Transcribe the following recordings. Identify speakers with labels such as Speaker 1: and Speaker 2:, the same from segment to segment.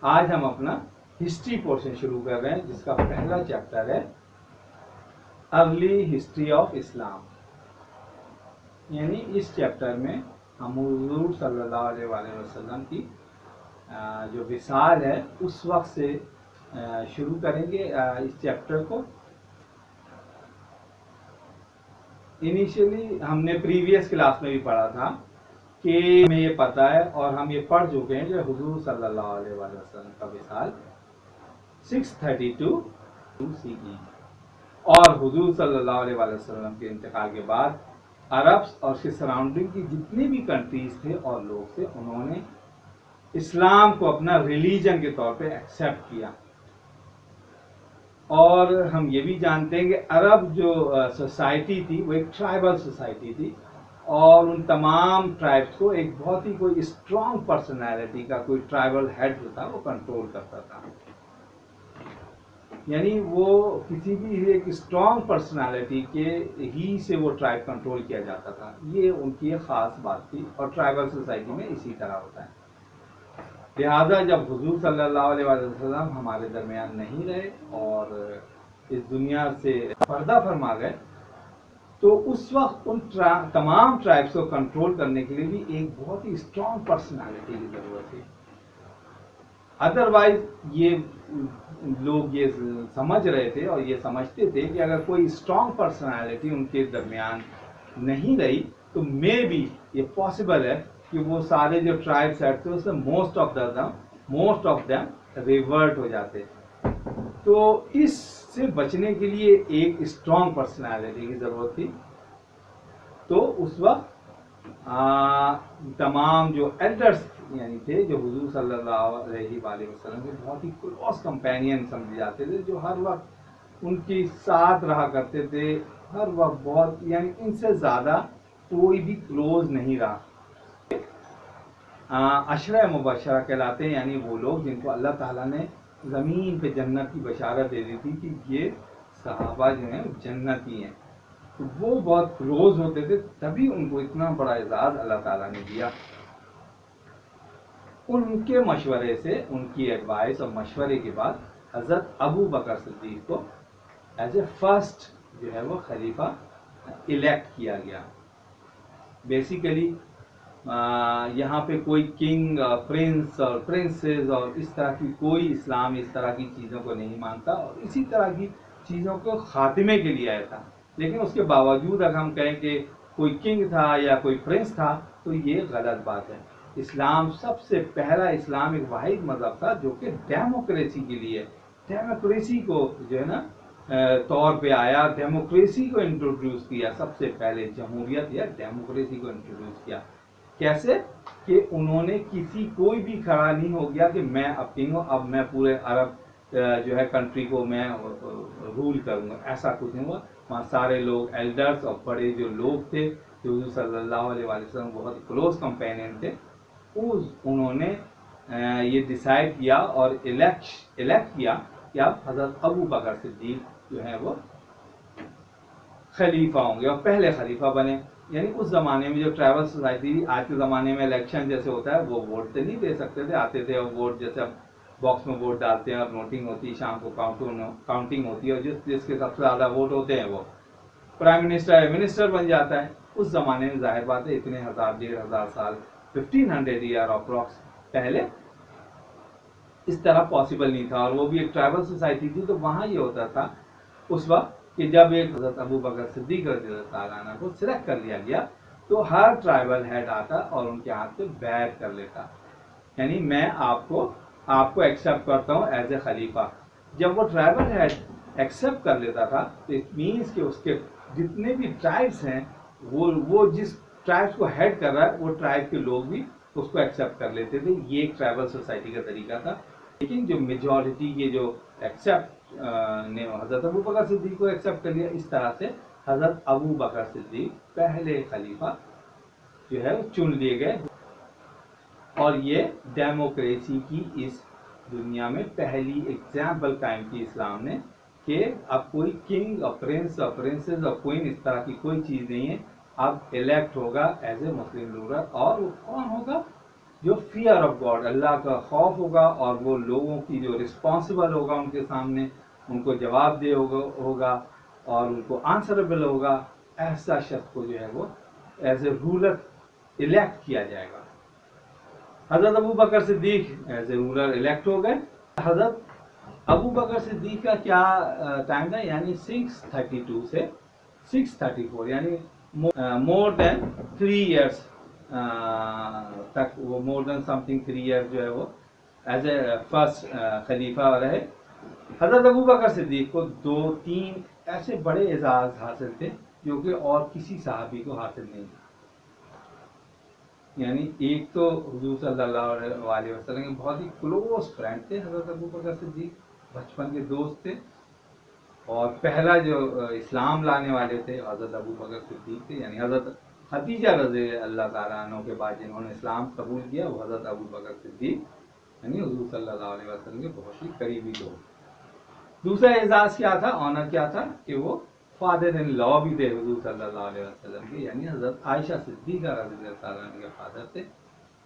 Speaker 1: آج ہم اپنا ہسٹری پورشن شروع کر رہے ہیں جس کا پہلا چیپٹر ہے ارلی ہسٹری آف اسلام. یعنی اس چیپٹر میں ہم حضور صلی اللہ علیہ وآلہ وسلم کی جو وصال ہے اس وقت سے شروع کریں گے اس چیپٹر کو. انیشیلی ہم نے پریویس کلاس میں بھی پڑھا تھا کہ ہمیں یہ پتہ ہے اور ہم یہ پڑھ چکے ہیں کہ حضور صلی اللہ علیہ وآلہ وسلم کا وصال 632 CE اور حضور صلی اللہ علیہ وآلہ وسلم کے انتقال کے بعد عربس اور اس کے سراؤنڈنگ کی جتنی بھی کنٹریز تھے اور لوگ تھے انہوں نے اسلام کو اپنا ریلیجن کے طور پہ ایکسیپٹ کیا. اور ہم یہ بھی جانتے ہیں کہ عرب جو سوسائٹی تھی وہ ایک ٹرائبل سوسائٹی تھی اور ان تمام ٹرائبس کو ایک بہت ہی کوئی اسٹرانگ پرسنالٹی کا کوئی ٹرائبل ہیڈ جو تھا وہ کنٹرول کرتا تھا. یعنی وہ کسی بھی ایک اسٹرانگ پرسنالٹی کے ہی سے وہ ٹرائب کنٹرول کیا جاتا تھا. یہ ان کی ایک خاص بات تھی اور ٹرائبل سوسائٹی میں اسی طرح ہوتا ہے. لہٰذا جب حضور صلی اللہ علیہ وسلم ہمارے درمیان نہیں رہے اور اس دنیا سے پردہ فرما گئے تو اس وقت ان تمام ٹرائبس کو کنٹرول کرنے کے لیے بھی ایک بہت ہی اسٹرانگ پرسنالٹی کی ضرورت تھی. ادروائز یہ لوگ یہ سمجھ رہے تھے اور یہ سمجھتے تھے کہ اگر کوئی اسٹرانگ پرسنالٹی ان کے درمیان نہیں رہی تو مے بی یہ پاسبل ہے کہ وہ سارے جو ٹرائبس تھے اس میں موسٹ آف دم ریورٹ ہو جاتے. تو اس سے بچنے کے لیے ایک اسٹرانگ پرسنالٹی کی ضرورت تھی. تو اس وقت تمام جو ایلڈرس یعنی تھے جو حضور صلی اللہ علیہ وآلہ وسلم کے بہت ہی کلوز کمپینین سمجھے جاتے تھے جو ہر وقت ان کے ساتھ رہا کرتے تھے ہر وقت بہت یعنی ان سے زیادہ کوئی بھی کلوز نہیں رہا. عشرہ مبشرہ کہلاتے ہیں یعنی وہ لوگ جن کو اللہ تعالیٰ نے زمین پہ جنت کی بشارت دے دی تھی کہ یہ صحابہ جو ہیں جنتی ہیں. تو وہ بہت کلوز ہوتے تھے تبھی ان کو اتنا بڑا اعزاز اللہ تعالیٰ نے دیا. ان کے مشورے سے ان کی ایڈوائس اور مشورے کے بعد حضرت ابو بکر صدیق کو ایز اے فرسٹ جو ہے وہ خلیفہ الیکٹ کیا گیا. بیسیکلی یہاں پہ کوئی کنگ پرنس اور پرنسز اور اس طرح کی کوئی اسلام اس طرح کی چیزوں کو نہیں مانتا اور اسی طرح کی چیزوں کو خاتمے کے لیے آیا تھا. لیکن اس کے باوجود اگر ہم کہیں کہ کوئی کنگ تھا یا کوئی پرنس تھا تو یہ غلط بات ہے. اسلام سب سے پہلا اسلام ایک واحد مذہب تھا جو کہ ڈیموکریسی کے لیے ڈیموکریسی کو جو ہے نا طور پہ آیا. ڈیموکریسی کو انٹروڈیوس کیا سب سے پہلے جمہوریت یا ڈیموکریسی کو انٹروڈیوس کیا. کیسے کہ انہوں نے کوئی بھی کھڑا نہیں ہو گیا کہ میں اب کنگ ہوں اب میں پورے عرب جو ہے کنٹری کو میں رول کروں گا. ایسا کچھ نہیں ہوا. وہاں سارے لوگ ایلڈرس اور بڑے جو لوگ تھے جو حضور صلی اللہ علیہ وسلم بہت کلوز کمپینین تھے انہوں نے یہ ڈیسائیڈ کیا اور الیکٹ کیا کہ اب حضرت ابو بکر صدیق جو ہے وہ خلیفہ ہوں گے اور پہلے خلیفہ بنے. یعنی اس زمانے میں جو ٹرائبل سوسائٹی تھی آج کے زمانے میں الیکشن جیسے ہوتا ہے وہ ووٹ سے نہیں دے سکتے تھے. آتے تھے اور ووٹ جیسے اب باکس میں ووٹ ڈالتے ہیں اور نوٹنگ ہوتی ہے شام کو کاؤنٹنگ ہوتی ہے اور جس کے سب سے زیادہ ووٹ ہوتے ہیں وہ پرائم منسٹر بن جاتا ہے. اس زمانے میں ظاہر بات ہے اتنے 1000-1500 سال 1500 ایئر اپروکس پہلے اس طرح پاسبل نہیں تھا اور وہ بھی ایک ٹرائبل سوسائٹی تھی. تو وہاں یہ ہوتا تھا اس وقت کہ جب ایک حضرت ابو بکر صدیق رضی اللہ تعالیٰ عنہ کو سلیکٹ کر لیا گیا تو ہر ٹرائبل ہیڈ آتا اور ان کے ہاتھ پہ بیعت کر لیتا یعنی میں آپ کو ایکسیپٹ کرتا ہوں ایز اے خلیفہ. جب وہ ٹرائبل ہیڈ ایکسیپٹ کر لیتا تھا تو اٹ مینس کہ اس کے جتنے بھی ٹرائبس ہیں وہ جس ٹرائبس کو ہیڈ کر رہا ہے وہ ٹرائب کے لوگ بھی اس کو ایکسیپٹ کر لیتے تھے. یہ ایک ٹرائبل سوسائٹی کا طریقہ تھا. لیکن جو میجورٹی کے جو ایکسیپٹ نے حضرت ابو بکر صدیق کو ایکسیپٹ کر لیا اس طرح سے حضرت ابو بکر صدیق پہلے خلیفہ جو ہے وہ چن لیے گئے. اور یہ ڈیموکریسی کی اس دنیا میں پہلی ایگزامپل قائم کی اسلام نے کہ اب کوئی کنگ اور پرنس اور پرنسز اور کوئن اس طرح کی کوئی چیز نہیں ہے. اب الیکٹ ہوگا ایز اے مسلم رولر اور وہ کون ہوگا جو فیئر آف گاڈ، اللہ کا خوف ہوگا، اور وہ لوگوں کی جو رسپانسبل ہوگا ان کے سامنے، ان کو جواب دے ہوگا اور ان کو آنسربل ہوگا، ایسا شخص کو جو ہے وہ ایز اے رولر الیکٹ کیا جائے گا۔ حضرت ابو بکر صدیق ایز اے رولر الیکٹ ہو گئے۔ حضرت ابو بکر صدیق کا کیا ٹائم تھا، یعنی 632 سے 634، یعنی مور دین 3 ایئرس تک، وہ مور دین سم تھنگ 3 ایئر جو ہے وہ ایز اے فرسٹ خلیفہ رہے۔ حضرت ابو بکر صدیق کو 2-3 ایسے بڑے اعزاز حاصل تھے جو کہ اور کسی صحابی کو حاصل نہیں تھے۔ یعنی ایک تو حضور صلی اللہ علیہ وسلم کے بہت ہی کلوز فرینڈ تھے حضرت ابو بکر صدیق، بچپن کے دوست تھے، اور پہلا جو اسلام لانے والے تھے حضرت ابو بکر صدیق تھے، یعنی حضرت خدیجہ رضی اللہ تعالیٰ عنہ کے بعد جنہوں نے اسلام قبول کیا وہ حضرت ابو بکر صدیق، یعنی حضور صلی اللہ علیہ وسلم کے بہت ہی قریبی دوست۔ دوسرا اعزاز کیا تھا، آنر کیا تھا، کہ وہ فادر ان لا بھی تھے حضور صلی اللہ علیہ وسلم کے، یعنی حضرت عائشہ صدیقہ رضی اللہ تعالیٰ عنہ کے فادر تھے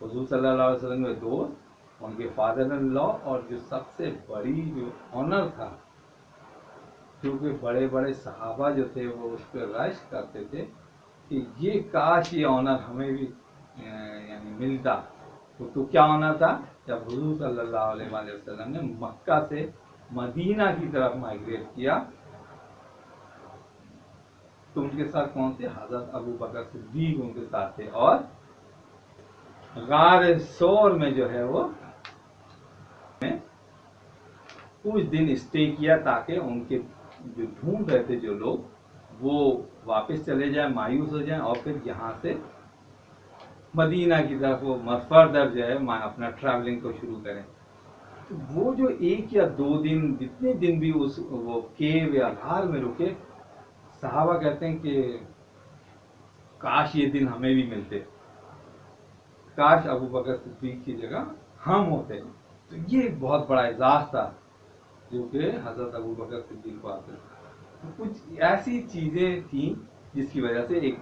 Speaker 1: حضور صلی اللہ علیہ وسلم کے دوست، ان کے فادر ان لا۔ اور جو سب سے بڑی جو آنر تھا، کیونکہ بڑے بڑے صحابہ جو تھے وہ اس پہ رش کرتے تھے کہ یہ کاش یہ آنر ہمیں بھی یعنی ملتا، تو کیا آنر تھا جب حضور صلی اللہ علیہ وسلم نے مکہ سے مدینہ کی طرف مائگریٹ کیا تو ان کے ساتھ کون تھے، حضرت ابو بکر صدیق ان کے ساتھ تھے، اور غار ثور میں جو ہے وہ کچھ دن اسٹے کیا تاکہ ان کے جو ڈھونڈ رہے تھے جو لوگ وہ واپس چلے جائیں، مایوس ہو جائیں، اور پھر یہاں سے مدینہ کی طرف وہ فردر جو ہے اپنا ٹریولنگ کو شروع کریں۔ وہ جو 1 یا 2 دن، جتنے دن بھی اس وہ کیو یا غار میں رکے، صحابہ کہتے ہیں کہ کاش یہ دن ہمیں بھی ملتے، کاش ابو بکر صدیق کی جگہ ہم ہوتے۔ تو یہ ایک بہت بڑا اعزاز تھا جو کہ حضرت ابو بکر صدیق کو حاصل تھا۔ کچھ ایسی چیزیں تھیں جس کی وجہ سے ایک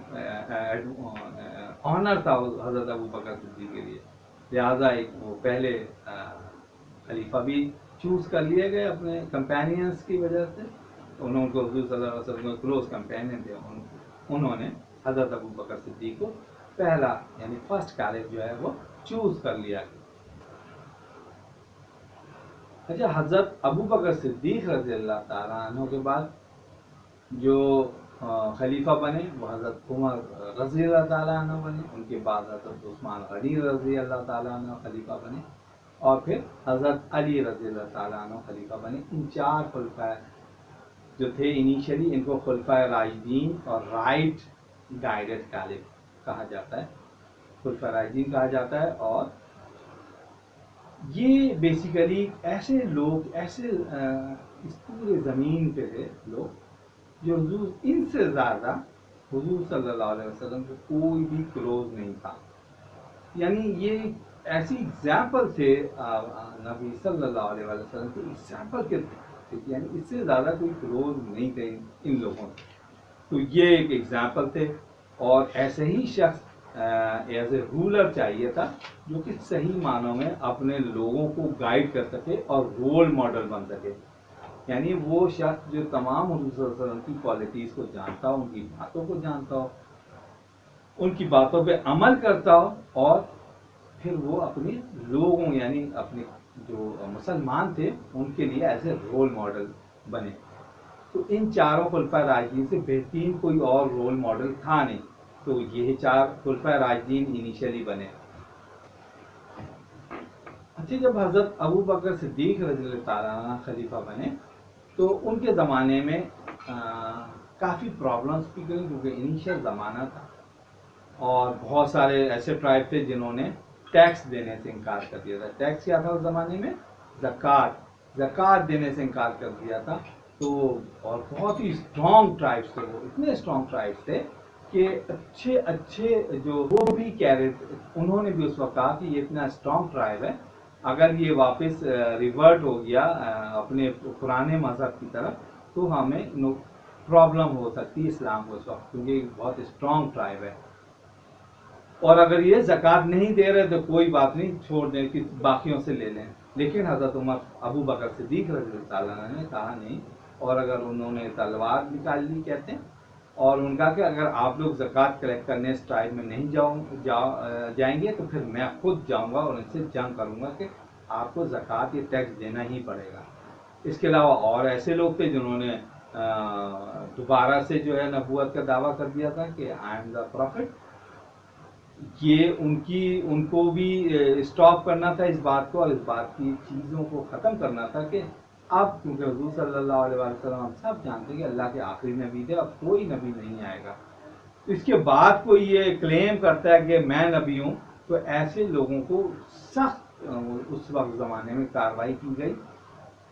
Speaker 1: آنر تھا حضرت ابو بکر صدیق کے لیے، لہٰذا ایک وہ پہلے خلیفہ بھی چوز کر لیے گئے اپنے کمپینینس کی وجہ سے، انہوں کو حضور صلی اللہ علیہ وسلم کے کلوز کمپینین تھے، انہوں نے حضرت ابو بکر صدیق کو پہلا یعنی فرسٹ کیلف جو ہے وہ چوز کر لیا۔ اچھا، حضرت ابو بکر صدیق رضی اللہ تعالیٰ عنہ کے بعد جو خلیفہ بنے وہ حضرت عمر رضی اللہ تعالیٰ عنہ بنے، ان کے بعد حضرت عثمان غنی رضی اللہ تعالیٰ عنہ خلیفہ بنے، اور پھر حضرت علی رضی اللہ تعالیٰ عنہ خلیفہ بنے۔ ان 4 خلفاء جو تھے انیشلی، ان کو خلفاء راشدین اور رائٹ گائیڈڈ کیلف کہا جاتا ہے، خلفاء راشدین کہا جاتا ہے۔ اور یہ بیسیکلی ایسے لوگ، ایسے اس پورے زمین پہ تھے لوگ جو حضور ان سے زیادہ حضور صلی اللہ علیہ وسلم کو کوئی بھی کلوز نہیں تھا، یعنی یہ ایسی ایگزامپل تھے نبی صلی اللہ علیہ وسلم کے ایگزامپل کے تھے، یعنی اس سے زیادہ کوئی کلوز نہیں تھے ان لوگوں سے، تو یہ ایک ایگزامپل تھے۔ اور ایسے ہی شخص ایز اے رولر چاہیے تھا جو کہ صحیح معنوں میں اپنے لوگوں کو گائیڈ کر سکے اور رول ماڈل بن سکے، یعنی وہ شخص جو تمام حضور صلی اللہ علیہ وسلم کی کوالٹیز کو جانتا ہو، ان کی باتوں کو جانتا ہو، ان کی باتوں پہ عمل کرتا ہو، اور پھر وہ اپنے لوگوں یعنی اپنے جو مسلمان تھے ان کے لیے ایز اے رول ماڈل بنے۔ تو ان 4 خلفاء راشدین سے بہترین کوئی اور رول ماڈل تھا نہیں، تو یہ 4 خلفاء راشدین انیشلی بنے۔ اچھا، جب حضرت ابو بکر صدیق رضی اللہ تعالیٰ عنہ خلیفہ بنے تو ان کے زمانے میں کافی پرابلمس بھی گئی، کیونکہ انیشل زمانہ تھا اور بہت سارے ایسے ٹرائب تھے جنہوں نے ٹیکس دینے سے انکار کر دیا تھا۔ ٹیکس کیا تھا اس زمانے میں؟ زکوٰۃ دینے سے انکار کر دیا تھا۔ تو اور بہت ہی اسٹرانگ ٹرائبس تھے، وہ اتنے اسٹرانگ ٹرائبس تھے کہ اچھے جو وہ بھی کہہ رہے تھے، انہوں نے بھی اس وقت کہا کہ یہ اتنا اسٹرانگ ٹرائب ہے، اگر یہ واپس ریورٹ ہو گیا اپنے پرانے مذہب کی طرف تو ہمیں پرابلم ہو سکتی ہے اسلام کو اس وقت، کیونکہ بہت اسٹرانگ ٹرائب ہے۔ اور اگر یہ زکوٰۃ نہیں دے رہے تو کوئی بات نہیں، چھوڑ دیں کہ باقیوں سے لے لیں. لیکن حضرت عمر ابو بکر صدیق رضی اللہ تعالیٰ عنہ نے کہا نہیں، اور اگر انہوں نے تلوار نکال لی کہتے ہیں، اور ان کا کہ اگر آپ لوگ زکوٰۃ کلیکٹ کرنے اس ٹائم میں نہیں جائیں گے تو پھر میں خود جاؤں گا اور ان سے جنگ کروں گا کہ آپ کو زکوٰۃ یہ ٹیکس دینا ہی پڑے گا. اس کے علاوہ اور ایسے لوگ تھے جنہوں نے دوبارہ سے جو ہے نبوت کا دعویٰ کر دیا تھا کہ آئی ایم دا پروفٹ. یہ ان کو بھی اسٹاپ کرنا تھا اس بات کو، اور اس بات کی چیزوں کو ختم کرنا تھا کہ اب کیونکہ حضور صلی اللہ علیہ وسلم ہم سب جانتے ہیں کہ اللہ کے آخری نبی تھے، اب کوئی نبی نہیں آئے گا. اس کے بعد کوئی یہ کلیم کرتا ہے کہ میں نبی ہوں تو ایسے لوگوں کو سخت اس وقت زمانے میں کارروائی کی گئی،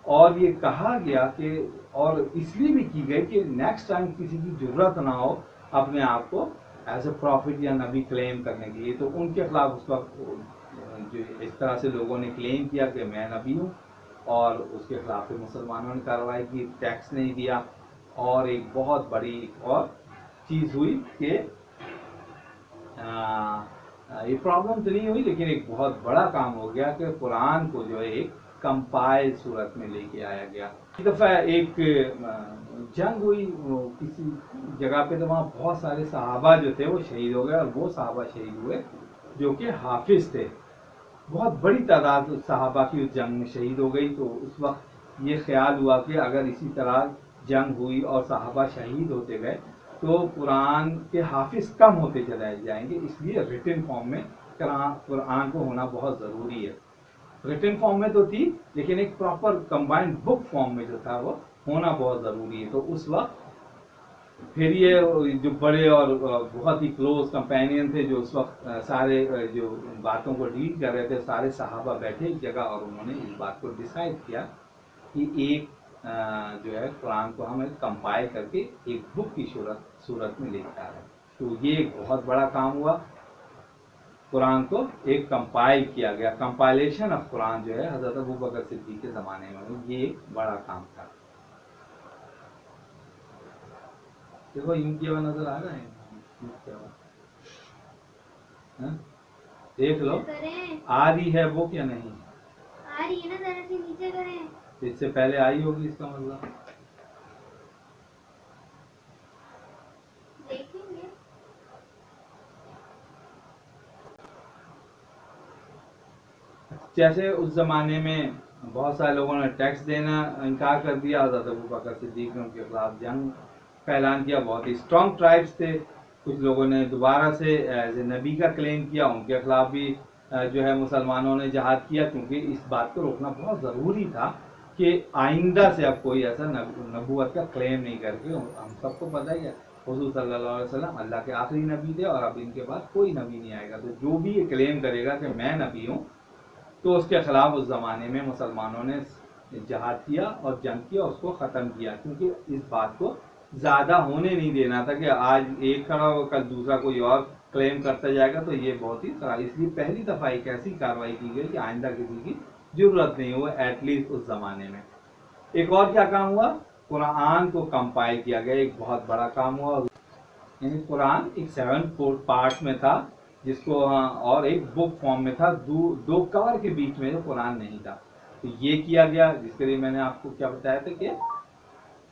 Speaker 1: اور یہ کہا گیا کہ اور اس لیے بھی کی گئی کہ نیکسٹ ٹائم کسی کی ضرورت نہ ہو اپنے آپ کو ایز اے پروفٹ یا نبی کلیم کرنے کے لیے. تو ان کے خلاف اس وقت جو اس طرح سے لوگوں نے کلیم کیا کہ میں نبی ہوں، اور اس کے خلاف مسلمانوں نے کارروائی کی، ٹیکس نہیں دیا. اور ایک بہت بڑی اور چیز ہوئی کہ یہ پرابلم تو نہیں ہوئی لیکن ایک بہت بڑا کام ہو گیا کہ قرآن کو جو ہے ایک کمپائل صورت میں لے کے آیا گیا. ایک دفعہ ایک جنگ ہوئی کسی جگہ پہ، تو وہاں بہت سارے صحابہ جو تھے وہ شہید ہو گئے، اور وہ صحابہ شہید ہوئے جو کہ حافظ تھے. بہت بڑی تعداد صحابہ کی اس جنگ میں شہید ہو گئی. تو اس وقت یہ خیال ہوا کہ اگر اسی طرح جنگ ہوئی اور صحابہ شہید ہوتے گئے تو قرآن کے حافظ کم ہوتے چلے جائیں گے، اس لیے ریٹن فارم میں قرآن کو ہونا بہت ضروری ہے. ریٹن فارم میں تو تھی لیکن ایک پراپر کمبائنڈ بک فارم میں جو تھا وہ ہونا بہت ضروری ہے. تو اس وقت پھر یہ جو بڑے اور بہت ہی کلوز کمپینین تھے جو اس وقت سارے جو باتوں کو ڈیل کر رہے تھے، سارے صحابہ بیٹھے ایک جگہ اور انہوں نے اس بات کو ڈیسائیڈ کیا کہ ایک جو ہے قرآن کو ہم کمپائل کر کے ایک بک کی صورت میں لے کے آ رہے ہیں. تو یہ ایک بہت بڑا کام ہوا، قرآن کو ایک کمپائل کیا گیا. کمپائلیشن آف قرآن جو ہے حضرت ابو بکر صدیق کے زمانے میں یہ ایک بڑا کام تھا. دیکھو یوں کیا ہوا نظر آ رہا ہے، دیکھ لو آ رہی ہے وہ کیا نہیں
Speaker 2: آ رہی ہے نا، ذرا سی نیچے کریں.
Speaker 1: اس سے پہلے آئی ہوگی اس کا مطلب.
Speaker 2: دیکھیں گے.
Speaker 1: جیسے اس زمانے میں بہت سارے لوگوں نے ٹیکس دینا انکار کر دیا، حضرت ابو بکر صدیق نے ان کے خلاف جنگ کا اعلان کیا. بہت ہی اسٹرانگ ٹرائبس تھے. کچھ لوگوں نے دوبارہ سے ایز اے نبی کا کلیم کیا، ان کے خلاف بھی جو ہے مسلمانوں نے جہاد کیا، کیونکہ اس بات کو روکنا بہت ضروری تھا کہ آئندہ سے اب کوئی ایسا نبوت کا کلیم نہیں کر کے. ہم سب کو پتہ ہی ہے حضور صلی اللہ علیہ وسلم اللہ کے آخری نبی تھے، اور اب ان کے بعد کوئی نبی نہیں آئے گا. تو جو بھی یہ کلیم کرے گا کہ میں نبی ہوں تو اس کے خلاف اس زمانے میں مسلمانوں نے جہاد کیا اور جنگ کیا، اس کو ختم کیا، کیونکہ اس بات کو زیادہ ہونے نہیں دینا تھا کہ آج ایک کھڑا ہو کل دوسرا کوئی اور کلیم کرتا جائے گا. تو یہ بہت ہی اس لیے پہلی دفعہ ایک ایسی کارروائی کی گئی کہ آئندہ کسی کی ضرورت نہیں ہو ایٹ لیسٹ اس زمانے میں. ایک اور کیا کام ہوا؟ قرآن کو کمپائل کیا گیا. ایک بہت بڑا کام ہوا، یعنی قرآن ایک 7 پارٹ میں تھا جس کو اور ایک بک فارم میں تھا، دو کور کے بیچ میں جو قرآن نہیں تھا. تو یہ کیا گیا جس کے لیے میں نے آپ کو کیا بتایا تھا کہ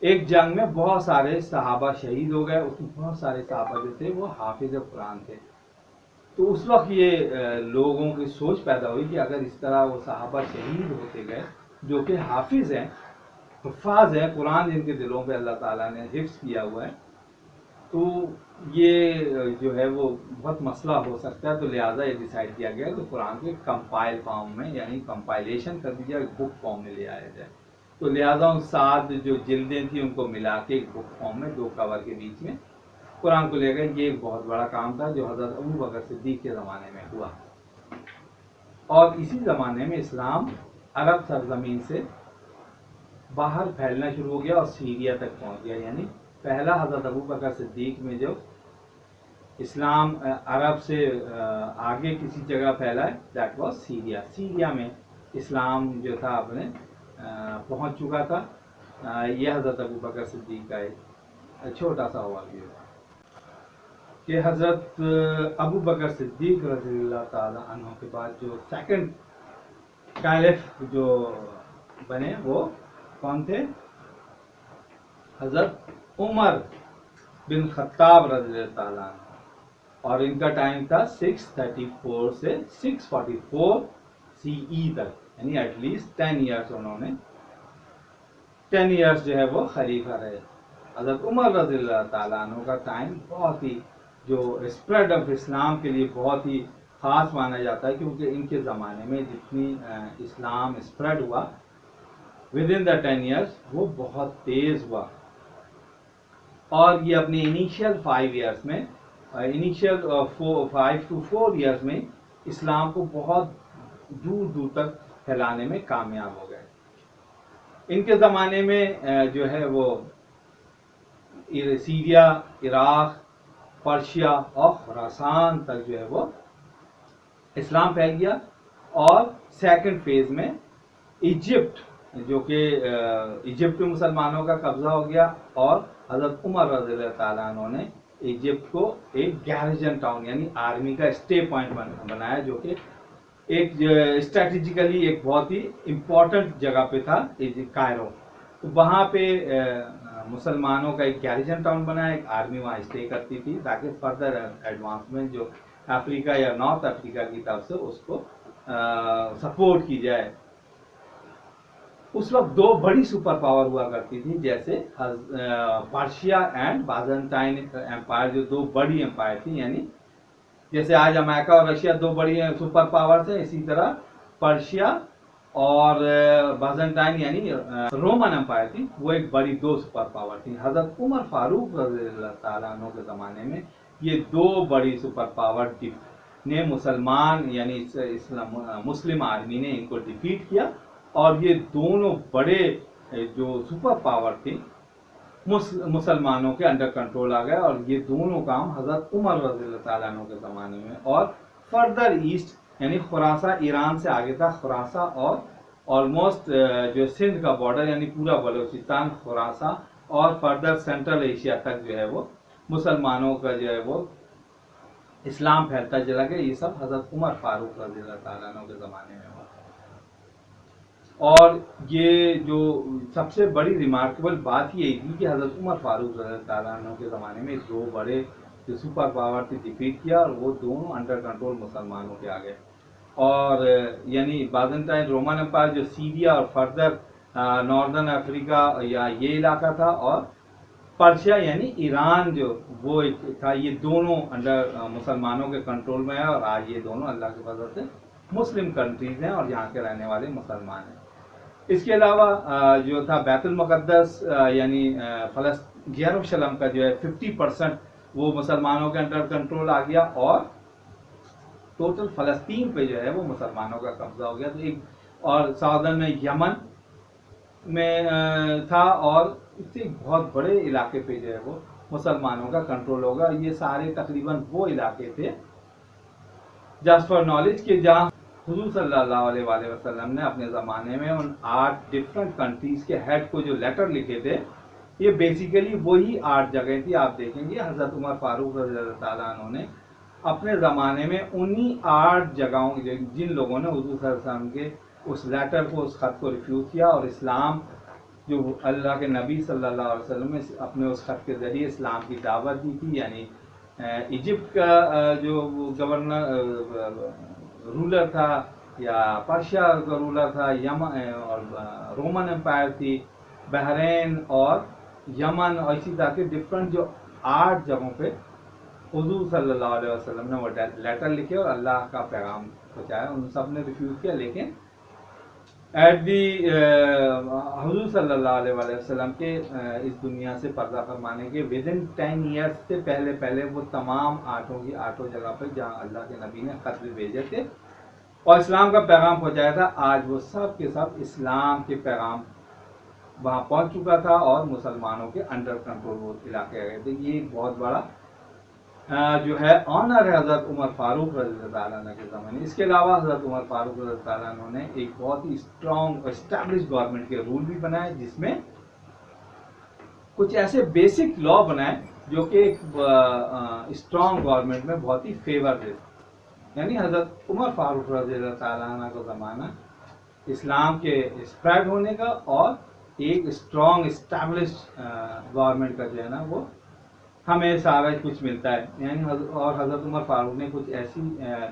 Speaker 1: ایک جنگ میں بہت سارے صحابہ شہید ہو گئے. اس میں بہت سارے صحابہ جو تھے وہ حافظ قرآن تھے. تو اس وقت یہ لوگوں کی سوچ پیدا ہوئی کہ اگر اس طرح وہ صحابہ شہید ہوتے گئے جو کہ حافظ ہیں، حفاظ ہیں، قرآن جن کے دلوں پہ اللہ تعالیٰ نے حفظ کیا ہوا ہے، تو یہ جو ہے وہ بہت مسئلہ ہو سکتا ہے. تو لہٰذا یہ ڈیسائیڈ کیا گیا کہ قرآن کو کمپائل فارم میں یعنی کمپائلیشن کر دیا، بک فارم میں لے آیا جائے. تو لہٰذا ان 7 جو جلدیں تھیں ان کو ملا کے ایک بک فارم میں 2 کور کے بیچ میں قرآن کو لے گئے. یہ ایک بہت بڑا کام تھا جو حضرت ابو بکر صدیق کے زمانے میں ہوا. اور اسی زمانے میں اسلام عرب سرزمین سے باہر پھیلنا شروع ہو گیا اور سیریا تک پہنچ گیا. یعنی پہلا حضرت ابو بکر صدیق میں جو اسلام عرب سے آگے کسی جگہ پھیلا ہے دیٹ واز سیریا. سیریا میں اسلام جو تھا اپنے پہنچ چکا تھا. یہ حضرت ابو بکر صدیق کا ایک چھوٹا سا ہوا بھی ہے. کہ حضرت ابو بکر صدیق رضی اللہ تعالی عنہ کے بعد جو سیکنڈ کیلف جو بنے وہ کون تھے؟ حضرت عمر بن خطاب رضی اللہ تعالیٰ عنہ، اور ان کا ٹائم تھا 634 سے 644 سی ای تک، یعنی ایٹ لیسٹ 10 ایئرس انہوں نے 10 ایئرس جو ہے وہ خلیفہ رہے۔ حضرت عمر رضی اللہ تعالیٰ عنہ کا ٹائم بہت ہی جو اسپریڈ آف اسلام کے لیے بہت ہی خاص مانا جاتا ہے، کیونکہ ان کے زمانے میں جتنی اسلام اسپریڈ ہوا ود ان دا 10 ایئرس وہ بہت تیز ہوا، اور یہ اپنے انیشیل 5 ایئرس میں انیشیل 5 to 4 ایئرس میں اسلام کو بہت دور دور تک پھیلانے میں کامیاب ہو گئے۔ ان کے زمانے میں جو ہے وہ سیریا، عراق، پرشیا اور خراسان تک جو ہے وہ اسلام پھیل گیا، اور سیکنڈ فیز میں ایجپٹ جو کہ ایجپٹ میں مسلمانوں کا قبضہ ہو گیا، اور حضرت عمر رضی اللہ تعالیٰ عنہ نے ایجپٹ کو ایک گیریجن ٹاؤن یعنی آرمی کا اسٹے پوائنٹ بنایا، جو کہ ایک اسٹریٹجیکلی ایک بہت ہی امپورٹنٹ جگہ پہ تھا کائرو، تو وہاں پہ مسلمانوں کا ایک گیریجن ٹاؤن بنایا، ایک آرمی وہاں اسٹے کرتی تھی تاکہ فردر ایڈوانسمنٹ جو افریقہ یا نارتھ افریقہ کی طرف سے اس کو سپورٹ کی جائے۔ اس وقت دو بڑی سپر پاور ہوا کرتی تھی، جیسے پرشیا اینڈ بازنٹائن امپائر، جو دو بڑی امپائر تھی، یعنی جیسے آج امریکہ اور رشیا دو بڑی سپر پاورز ہیں، اسی طرح پرشیا اور بازنٹائن یعنی رومن امپائر تھی، وہ ایک بڑی دو سپر پاور تھی۔ حضرت عمر فاروق رضی اللہ تعالیٰ عنہ کے زمانے میں یہ دو بڑی سپر پاور نے مسلمان یعنی مسلم آرمی نے ان کو ڈیفیٹ کیا، اور یہ دونوں بڑے جو سپر پاور تھی مسلمانوں کے انڈر کنٹرول آ گئے، اور یہ دونوں کام حضرت عمر رضی اللہ تعالیٰ عنہ کے زمانے میں، اور فردر ایسٹ یعنی خراساں ایران سے آگے تھا، خراساں اور آلموسٹ جو سندھ کا بارڈر یعنی پورا بلوچستان، خراساں اور فردر سینٹرل ایشیا تک جو ہے وہ مسلمانوں کا جو ہے وہ اسلام پھیلتا چلا گیا۔ یہ سب حضرت عمر فاروق رضی اللہ تعالیٰ عنہ کے زمانے میں ہوا، اور یہ جو سب سے بڑی ریمارکیبل بات یہی تھی کہ حضرت عمر فاروق رضی اللہ تعالیٰ عنہ کے زمانے میں دو بڑے جو سپر پاور تھی ڈیفیٹ کیا، اور وہ دونوں انڈر کنٹرول مسلمانوں کے آ گئے، اور یعنی بازنٹائن رومن امپائر جو سیریا اور فردر ناردرن افریقہ یا یہ علاقہ تھا، اور پرشیا یعنی ایران جو وہ ایک تھا، یہ دونوں انڈر مسلمانوں کے کنٹرول میں ہے، اور آج یہ دونوں اللہ کے فضل سے مسلم کنٹریز ہیں اور یہاں کے رہنے والے مسلمان ہیں۔ اس کے علاوہ جو تھا بیت المقدس یعنی یروشلم کا جو ہے 50% وہ مسلمانوں کے انڈر کنٹرول آ گیا، اور ٹوٹل فلسطین پہ جو ہے وہ مسلمانوں کا قبضہ ہو گیا، تو ایک اور ساؤدرن میں یمن میں تھا، اور اس سے ایک بہت بڑے علاقے پہ جو ہے وہ مسلمانوں کا کنٹرول ہوگا۔ یہ سارے تقریباً وہ علاقے تھے جسٹ فار نالج کہ جہاں حضور صلی اللہ علیہ وآلہ وسلم نے اپنے زمانے میں ان 8 ڈفرنٹ کنٹریز کے ہیڈ کو جو لیٹر لکھے تھے، یہ بیسیکلی وہی 8 جگہیں تھی۔ آپ دیکھیں گے حضرت عمر فاروق رضی اللہ تعالیٰ عنہ نے اپنے زمانے میں انہی 8 جگہوں جن لوگوں نے حضور صلی اللہ علیہ وسلم کے اس لیٹر کو، اس خط کو ریفیوز کیا، اور اسلام جو اللہ کے نبی صلی اللہ علیہ وسلم نے اپنے اس خط کے ذریعے اسلام کی دعوت دی تھی، یعنی ایجپٹ کا جو گورنر رولر تھا، یا پرشیا کا رولر تھا، یمن اور رومن امپائر تھی، بحرین اور یمن، اور اسی طرح کے ڈفرنٹ جو 8 جگہوں پہ حضور صلی اللہ علیہ وسلم نے وہ لیٹر لکھے اور اللہ کا پیغام پہنچایا، ان سب نے ریفیوز کیا، لیکن ایٹ دی حضور صلی اللہ علیہ وسلم کے اس دنیا سے پردہ فرمانے کے ودن 10 ایئرس سے پہلے وہ تمام 8 کی 8 جگہ پہ جہاں اللہ کے نبی نے خط بھی بھیجے تھے اور اسلام کا پیغام پہنچایا تھا، آج وہ سب کے سب اسلام کے پیغام وہاں پہنچ چکا تھا اور مسلمانوں کے انڈر کنٹرول وہ علاقے آ گئے تھے۔ یہ ایک بہت بڑا جو ہے آنر ہے حضرت عمر فاروق رضی اللہ تعالیٰ عنہ کے زمانے۔ اس کے علاوہ حضرت عمر فاروق رضی اللہ تعالیٰ عنہ نے ایک بہت ہی اسٹرانگ اسٹیبلش گورنمنٹ کے رول بھی بنائے، جس میں کچھ ایسے بیسک لا بنائے جو کہ ایک اسٹرانگ گورنمنٹ میں بہت ہی فیور ہے. یعنی حضرت عمر فاروق رضی اللہ تعالیٰ عنہ کا زمانہ اسلام کے اسپریڈ ہونے کا اور ایک اسٹرانگ اسٹیبلشڈ گورنمنٹ کا جو ہے نا وہ ہمیں سارا کچھ ملتا ہے. یعنی اور حضرت عمر فاروق نے کچھ ایسی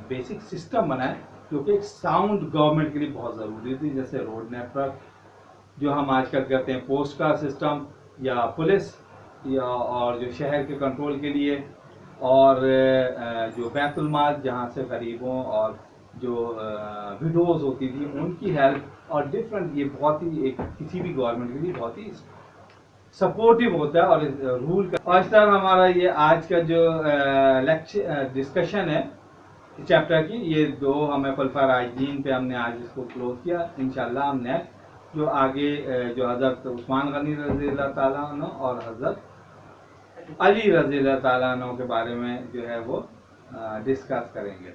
Speaker 1: بیسک سسٹم بنائے جو کہ ایک ساؤنڈ گورنمنٹ کے لیے بہت ضروری تھی, جیسے روڈ نیٹ ورک جو ہم آج کل کرتے ہیں, پوسٹ کا سسٹم یا پولیس یا اور جو شہر کے کنٹرول کے لیے, اور جو بیت المال جہاں سے غریبوں اور جو وڈوز ہوتی تھی ان کی ہیلپ, اور ڈفرینٹ, یہ بہت ہی ایک کسی بھی گورنمنٹ کے لیے بہت ہی سپورٹیو ہوتا ہے. اور رول کا آج تک ہمارا یہ آج کا جو ڈسکشن ہے چیپٹر کی, یہ دو ہمیں خلفاء راشدین پہ ہم نے آج اس کو کلوز کیا. انشاءاللہ ہم نیکسٹ جو آگے جو حضرت عثمان غنی رضی اللہ تعالیٰ عنہ اور حضرت علی رضی اللہ تعالیٰ عنہ کے بارے میں جو ہے وہ ڈسکس کریں گے.